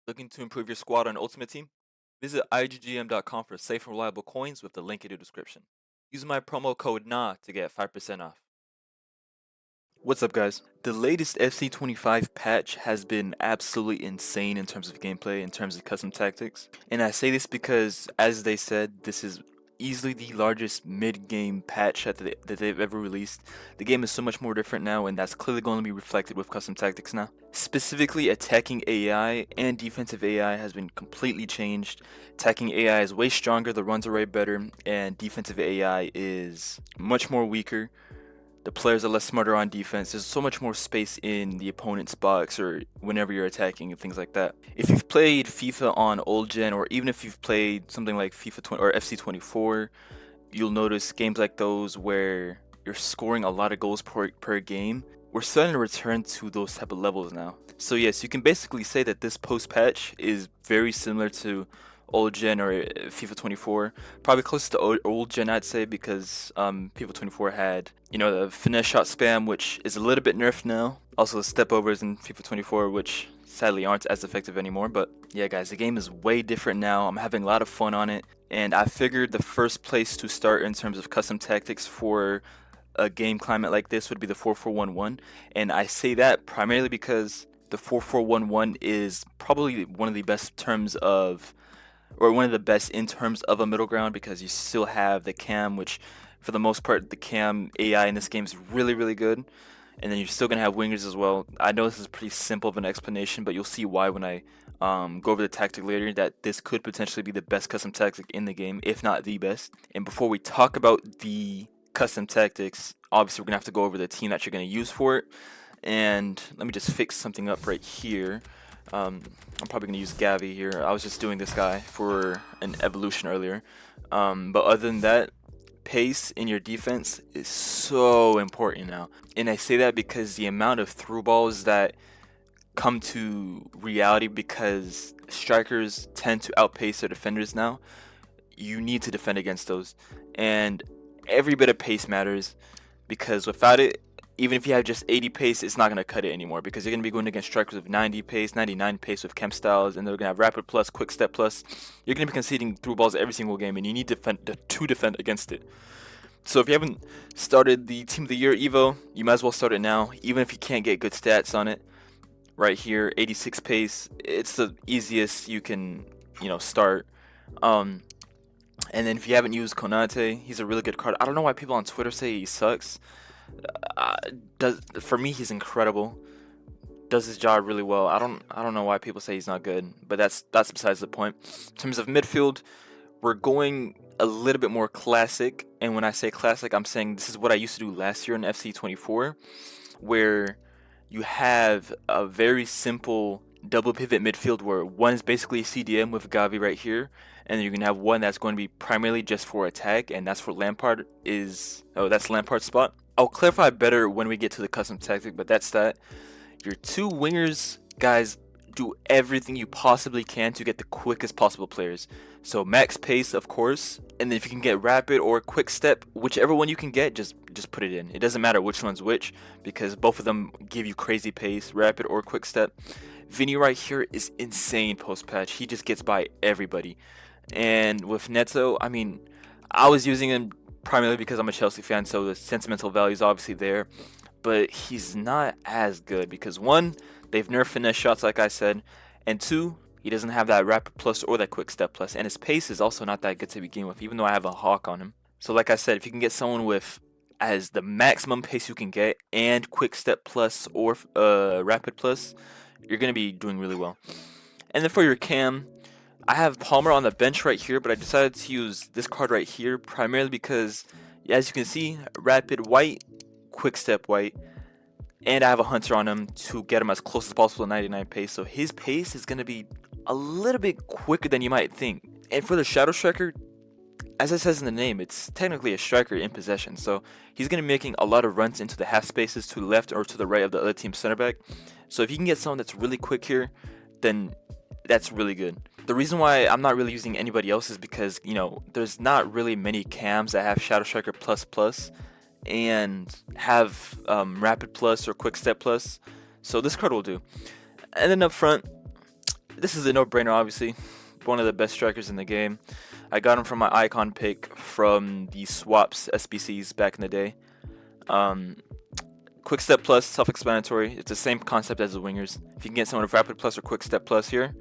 Looking to improve your squad on Ultimate Team? Visit IGGM.com for safe and reliable coins with the link in the description. Use my promo code NA to get 5% off. What's up, guys? The latest FC25 patch has been absolutely insane in terms of gameplay, in terms of custom tactics. And I say this because, as they said, this is easily the largest mid-game patch that they've ever released. The game is so much more different now, and that's clearly going to be reflected with custom tactics now. Specifically, attacking AI and defensive AI has been completely changed. Attacking AI is way stronger, the runs are way better, and defensive AI is much more weaker. The players are less smarter on defense. There's so much more space in the opponent's box or whenever you're attacking and things like that. If you've played FIFA on old gen, or even if you've played something like FIFA 20 or FC24, you'll notice games like those where you're scoring a lot of goals per game. We're starting to return to those type of levels now. So yes, you can basically say that this post patch is very similar to old gen or FIFA 24, probably close to old gen, I'd say, because FIFA 24 had, the finesse shot spam, which is a little bit nerfed now. Also the step overs in FIFA 24, which sadly aren't as effective anymore. But yeah, guys, the game is way different now. I'm having a lot of fun on it, and I figured the first place to start in terms of custom tactics for a game climate like this would be the 4-4-1-1, and I say that primarily because the 4-4-1-1 is probably one of the best terms of, or one of the best in terms of a middle ground, because you still have the cam, which for the most part the cam AI in this game is really, really good, and then you're still gonna have wingers as well. I know this is pretty simple of an explanation, but you'll see why when I go over the tactic later, that this could potentially be the best custom tactic in the game, if not the best. And before we talk about the custom tactics, obviously we're gonna have to go over the team that you're gonna use for it. And let me just fix something up right here. I'm probably gonna use Gavi here. I was just doing this guy for an evolution earlier. But other than that, pace in your defense is so important now. And I say that because the amount of through balls that come to reality because strikers tend to outpace their defenders now, you need to defend against those. And every bit of pace matters, because without it, even if you have just 80 pace, it's not going to cut it anymore, because you're going to be going against strikers with 90 pace, 99 pace with chem styles, and they're going to have rapid plus, quick step plus. You're going to be conceding through balls every single game, and you need to defend against it. So if you haven't started the Team of the Year Evo, you might as well start it now, even if you can't get good stats on it. Right here, 86 pace, it's the easiest you can, start. And then if you haven't used Konate, he's a really good card. I don't know why people on Twitter say he sucks. For me, he's incredible. Does his job really well. I don't know why people say he's not good, but that's besides the point. In terms of midfield, we're going a little bit more classic, and when I say classic, I'm saying this is what I used to do last year in FC24, where you have a very simple double pivot midfield where one is basically CDM with Gavi right here, and then you can have one that's going to be primarily just for attack, and that's for that's Lampard's spot. I'll clarify better when we get to the custom tactic, but that's that. Your two wingers, guys, do everything you possibly can to get the quickest possible players. So max pace, of course, and then if you can get rapid or quick step, whichever one you can get, just put it in. It doesn't matter which one's which, because both of them give you crazy pace, rapid or quick step. Vinny right here is insane post patch. He just gets by everybody. And with Neto, I mean, I was using him primarily because I'm a Chelsea fan, so the sentimental value is obviously there, but he's not as good because, one, they've nerfed finesse shots like I said, and two, he doesn't have that rapid plus or that quick step plus, and his pace is also not that good to begin with, even though I have a hawk on him. So like I said, if you can get someone with as the maximum pace you can get and quick step plus or rapid plus, you're going to be doing really well. And then for your cam, I have Palmer on the bench right here, but I decided to use this card right here primarily because, as you can see, rapid white, quick step white, and I have a hunter on him to get him as close as possible to 99 pace, so his pace is going to be a little bit quicker than you might think. And for the Shadow Striker, as it says in the name, it's technically a striker in possession, so he's going to be making a lot of runs into the half spaces to the left or to the right of the other team's center back. So if you can get someone that's really quick here, then that's really good. The reason why I'm not really using anybody else is because, there's not really many cams that have Shadow Striker plus and have rapid plus or quick step plus, so this card will do. And then up front, this is a no-brainer, obviously. One of the best strikers in the game. I got him from my icon pick from the swaps SBCs back in the day. Quick Step Plus, self-explanatory. It's the same concept as the wingers. If you can get someone with Rapid Plus or Quick Step Plus here,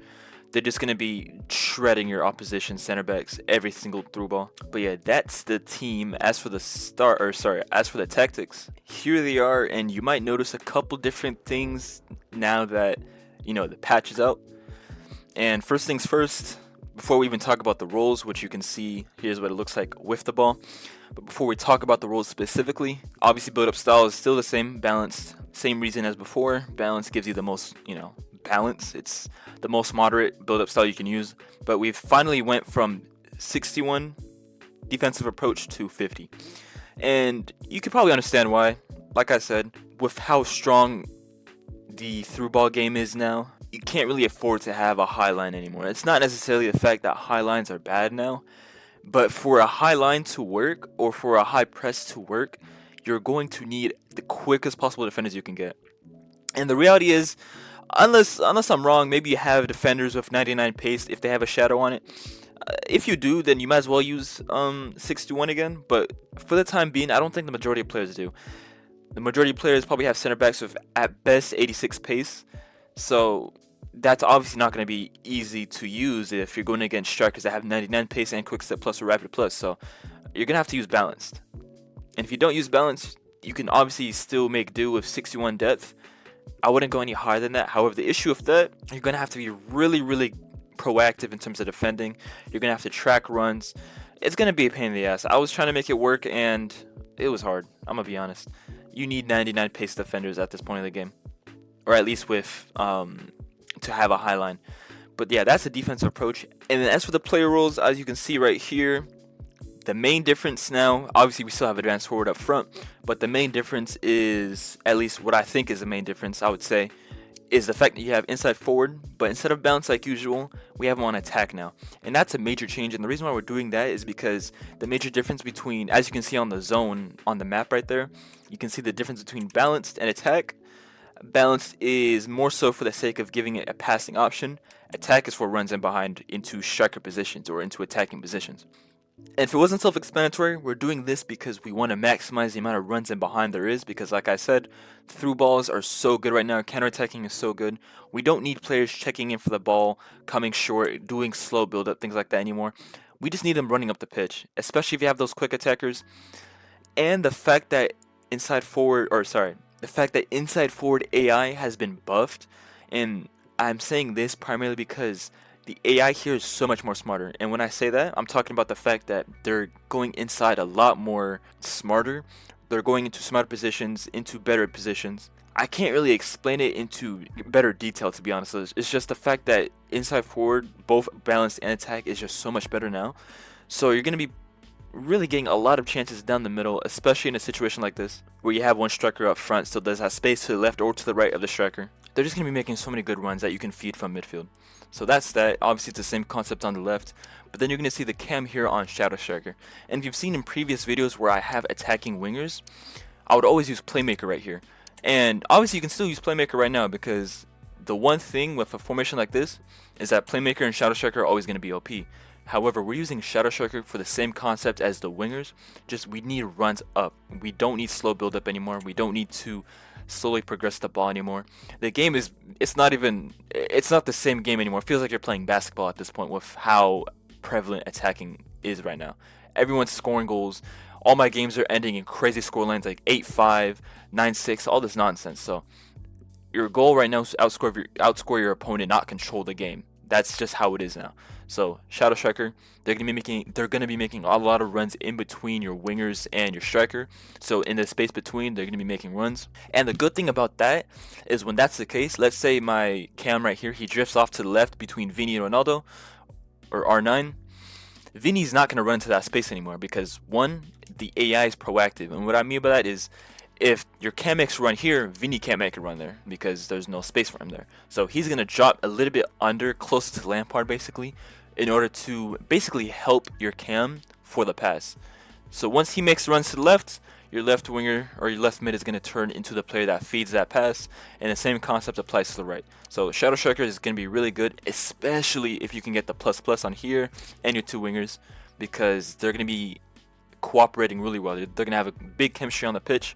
they're just going to be shredding your opposition center backs every single through ball. But yeah, that's the team. As for the as for the tactics, here they are, and you might notice a couple different things now that, you know, the patch is out. And first things first, before we even talk about the roles, which you can see, here's what it looks like with the ball. But before we talk about the roles specifically, obviously build-up style is still the same, balanced. Same reason as before. Balance gives you the most, balance. It's the most moderate build-up style you can use. But we've finally went from 61 defensive approach to 50. And you can probably understand why. Like I said, with how strong the through ball game is now, you can't really afford to have a high line anymore. It's not necessarily the fact that high lines are bad now, but for a high line to work or for a high press to work, you're going to need the quickest possible defenders you can get. And the reality is, unless I'm wrong, maybe you have defenders with 99 pace if they have a shadow on it. If you do, then you might as well use 61 again. But for the time being, I don't think the majority of players do. The majority of players probably have center backs with at best 86 pace. So that's obviously not going to be easy to use if you're going against strikers that have 99 pace and quick step plus or rapid plus. So you're going to have to use balanced. And if you don't use balanced, you can obviously still make do with 61 depth. I wouldn't go any higher than that. However, the issue with that, you're going to have to be really, really proactive in terms of defending. You're going to have to track runs. It's going to be a pain in the ass. I was trying to make it work and it was hard. I'm going to be honest. You need 99 pace defenders at this point in the game. Or at least with to have a high line. But yeah, that's the defensive approach. And then as for the player roles, as you can see right here, the main difference now, obviously we still have advanced forward up front, but the main difference is, at least what I think is the main difference, I would say, is the fact that you have inside forward, but instead of bounce like usual, we have them on attack now. And that's a major change, and the reason why we're doing that is because the major difference between, as you can see on the zone on the map right there, you can see the difference between balanced and attack. Balanced is more so for the sake of giving it a passing option. Attack is for runs in behind into striker positions or into attacking positions. And if it wasn't self-explanatory, we're doing this because we want to maximize the amount of runs in behind there is, because like I said, through balls are so good right now, counterattacking is so good. We don't need players checking in for the ball, coming short, doing slow build-up, things like that anymore. We just need them running up the pitch, especially if you have those quick attackers. And the fact that inside forward AI has been buffed, and I'm saying this primarily because the AI here is so much more smarter. And when I say that, I'm talking about the fact that they're going inside a lot more smarter. They're going into smarter positions, into better positions. I can't really explain it into better detail, to be honest. It's just the fact that inside forward, both balanced and attack, is just so much better now. So you're going to be really getting a lot of chances down the middle, especially in a situation like this, where you have one striker up front, so there's that space to the left or to the right of the striker. They're just going to be making so many good runs that you can feed from midfield. So that's that. Obviously, it's the same concept on the left, but then you're going to see the cam here on Shadow Striker. And if you've seen in previous videos where I have attacking wingers, I would always use Playmaker right here. And obviously, you can still use Playmaker right now, because the one thing with a formation like this is that Playmaker and Shadow Striker are always going to be OP. However, we're using Shadow Striker for the same concept as the wingers, just we need runs up. We don't need slow build up anymore. We don't need to slowly progress the ball anymore. The game is, it's not the same game anymore. It feels like you're playing basketball at this point with how prevalent attacking is right now. Everyone's scoring goals. All my games are ending in crazy scorelines like 8-5, 9-6, all this nonsense. So your goal right now is to outscore your opponent, not control the game. That's just how it is now. So Shadow Striker, they're gonna be making a lot of runs in between your wingers and your striker. So in the space between, they're gonna be making runs. And the good thing about that is when that's the case, let's say my cam right here, he drifts off to the left between Vini and Ronaldo, or R9. Vini's not gonna run into that space anymore because one, the AI is proactive, and what I mean by that is, if your cam makes a run here, Vini can't make a run there because there's no space for him there. So he's going to drop a little bit under, closer to Lampard basically, in order to basically help your cam for the pass. So once he makes runs to the left, your left winger or your left mid is going to turn into the player that feeds that pass, and the same concept applies to the right. So Shadow Striker is going to be really good, especially if you can get the ++ on here and your two wingers, because they're going to be cooperating really well. They're going to have a big chemistry on the pitch,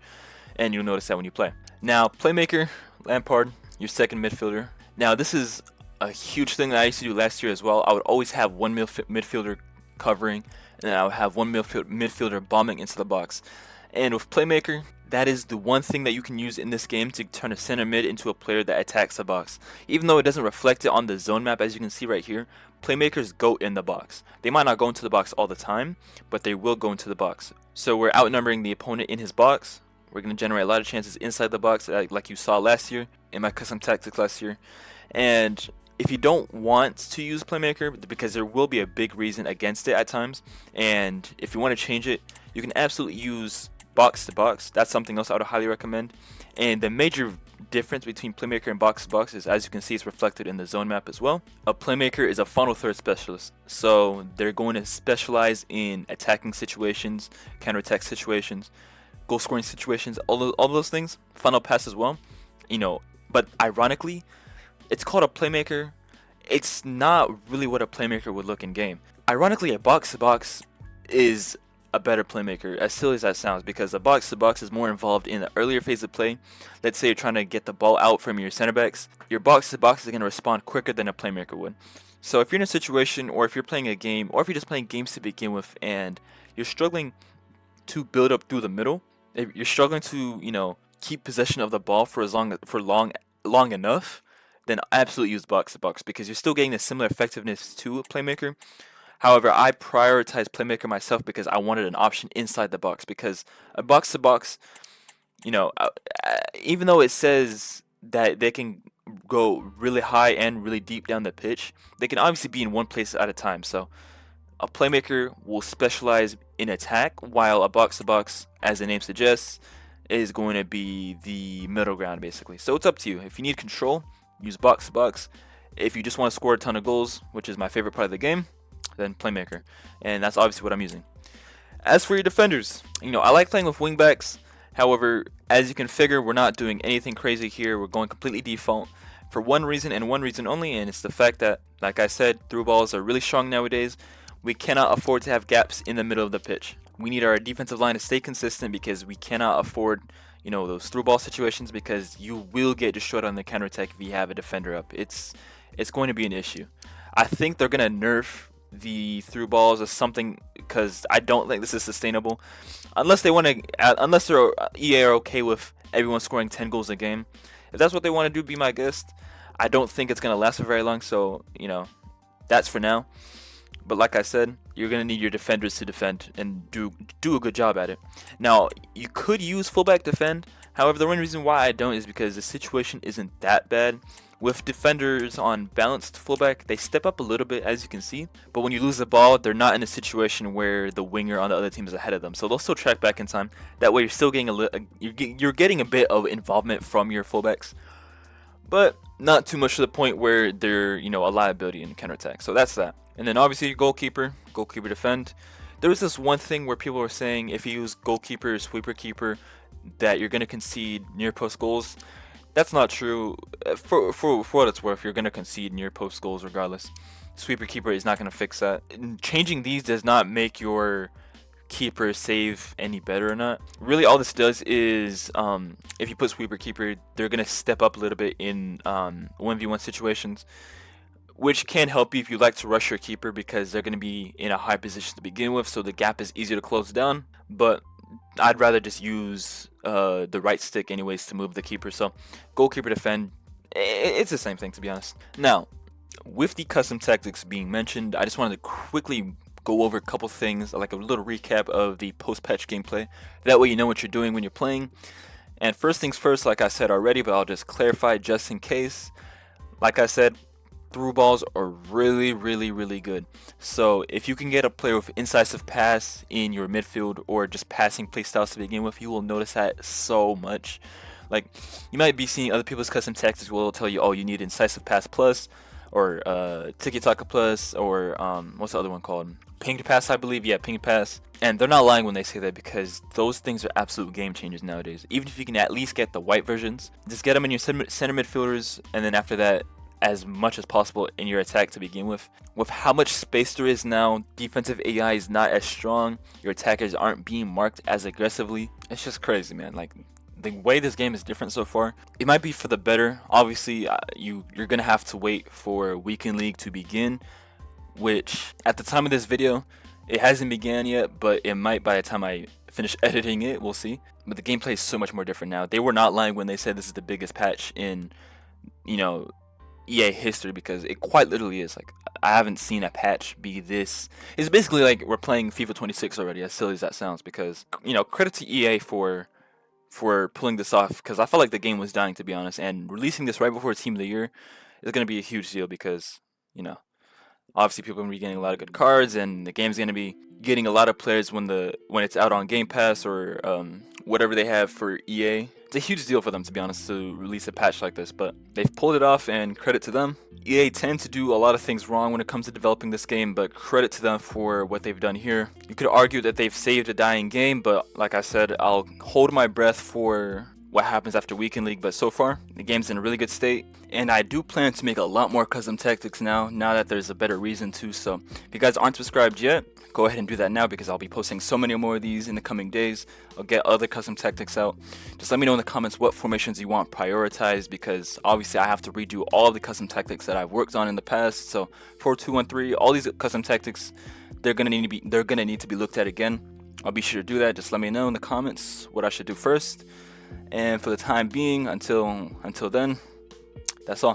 and you'll notice that when you play. Now, playmaker, Lampard, your second midfielder. Now, this is a huge thing that I used to do last year as well. I would always have one midfielder covering, and then I would have one midfielder bombing into the box. And with playmaker, that is the one thing that you can use in this game to turn a center mid into a player that attacks the box. Even though it doesn't reflect it on the zone map, as you can see right here, playmakers go in the box. They might not go into the box all the time, but they will go into the box. So we're outnumbering the opponent in his box. We're going to generate a lot of chances inside the box, like you saw last year in my custom tactics last year. And if you don't want to use playmaker, because there will be a big reason against it at times, and if you want to change it, you can absolutely use box to box. That's something else I would highly recommend. And the major difference between playmaker and box to box is, as you can see, it's reflected in the zone map as well. A playmaker is a final third specialist, so they're going to specialize in attacking situations, counterattack situations, goal scoring situations, all those things. Final pass as well, but ironically, it's called a playmaker. It's not really what a playmaker would look in game. Ironically, a box to box is a better playmaker, as silly as that sounds, because a box to box is more involved in the earlier phase of play. Let's say you're trying to get the ball out from your center backs. Your box to box is going to respond quicker than a playmaker would. So if you're in a situation, or if you're playing a game, or if you're just playing games to begin with, and you're struggling to build up through the middle, if you're struggling to keep possession of the ball for long enough, then absolutely use box to box, because you're still getting a similar effectiveness to a playmaker. However, I prioritize playmaker myself because I wanted an option inside the box, because a box to box, even though it says that they can go really high and really deep down the pitch, they can obviously be in one place at a time. So a playmaker will specialize in attack, while a box to box, as the name suggests, is going to be the middle ground basically. So it's up to you. If you need control, use box to box. If you just want to score a ton of goals, which is my favorite part of the game, then playmaker, and that's obviously what I'm using. As for your defenders, I like playing with wingbacks. However, as you can figure, we're not doing anything crazy here. We're going completely default for one reason and one reason only, and it's the fact that, like I said, through balls are really strong nowadays. We cannot afford to have gaps in the middle of the pitch. We need our defensive line to stay consistent, because we cannot afford those through ball situations, because you will get destroyed on the counterattack if you have a defender up. It's going to be an issue. I think they're going to nerf the through balls or something, because I don't think this is sustainable, unless they're EA are okay with everyone scoring 10 goals a game. If that's what they want to do, be my guest. I don't think it's going to last for very long, so that's for now. But like I said, you're going to need your defenders to defend and do a good job at it. Now, you could use fullback defend. However, the one reason why I don't is because the situation isn't that bad. With defenders on balanced fullback, they step up a little bit, as you can see. But when you lose the ball, they're not in a situation where the winger on the other team is ahead of them. So they'll still track back in time. That way, you're still getting you're getting a bit of involvement from your fullbacks, but not too much to the point where they're a liability in counterattack. So that's that. And then obviously your goalkeeper defend. There was this one thing where people were saying if you use goalkeeper, sweeper keeper, that you're gonna concede near post goals. That's not true. For what it's worth, you're gonna concede near post goals regardless. Sweeper keeper is not gonna fix that. And changing these does not make your keeper save any better or not. Really, all this does is if you put sweeper keeper, they're gonna step up a little bit in 1v1 situations, which can help you if you like to rush your keeper, because they're going to be in a high position to begin with, so the gap is easier to close down. But I'd rather just use the right stick anyways to move the keeper. So goalkeeper defend, it's the same thing, to be honest. Now, with the custom tactics being mentioned, I just wanted to quickly go over a couple things, like a little recap of the post-patch gameplay. That way you know what you're doing when you're playing. And first things first, like I said already, but I'll just clarify just in case. Like I said, through balls are really, really, really good. So if you can get a player with incisive pass in your midfield, or just passing play styles to begin with, you will notice that so much. Like, you might be seeing other people's custom tactics will tell you, oh, you need incisive pass plus, or Tiki Taka Plus, or what's the other one called? Ping Pass, I believe. Yeah, Ping Pass. And they're not lying when they say that, because those things are absolute game changers nowadays. Even if you can at least get the white versions, just get them in your center midfielders, and then after that, as much as possible in your attack to begin with. With how much space there is now, defensive AI is not as strong, your attackers aren't being marked as aggressively. It's just crazy, man. Like, the way this game is different so far, it might be for the better. Obviously, you're gonna have to wait for Weekend League to begin, which at the time of this video, it hasn't began yet, but it might by the time I finish editing it. We'll see. But the gameplay is so much more different now. They were not lying when they said this is the biggest patch in, you know, EA history, because it quite literally is. Like, I haven't seen a patch be this. It's basically like we're playing FIFA 26 already, as silly as that sounds, because, you know, credit to EA for pulling this off, because I felt like the game was dying, to be honest, and releasing this right before Team of the Year is going to be a huge deal, because, you know, obviously people are going to be getting a lot of good cards, and the game's going to be getting a lot of players when it's out on Game Pass, or whatever they have for EA. It's a huge deal for them, to be honest, to release a patch like this, but they've pulled it off, and credit to them. EA tend to do a lot of things wrong when it comes to developing this game, but credit to them for what they've done here. You could argue that they've saved a dying game, but like I said, I'll hold my breath for what happens after Weekend League, but so far, the game's in a really good state, and I do plan to make a lot more custom tactics now that there's a better reason to. So if you guys aren't subscribed yet, go ahead and do that now, because I'll be posting so many more of these in the coming days. I'll get other custom tactics out. Just let me know in the comments what formations you want prioritized, because obviously I have to redo all the custom tactics that I've worked on in the past. So 4-2-1-3, all these custom tactics, they're gonna need to be looked at again. I'll be sure to do that. Just let me know in the comments what I should do first. And for the time being, until then, that's all.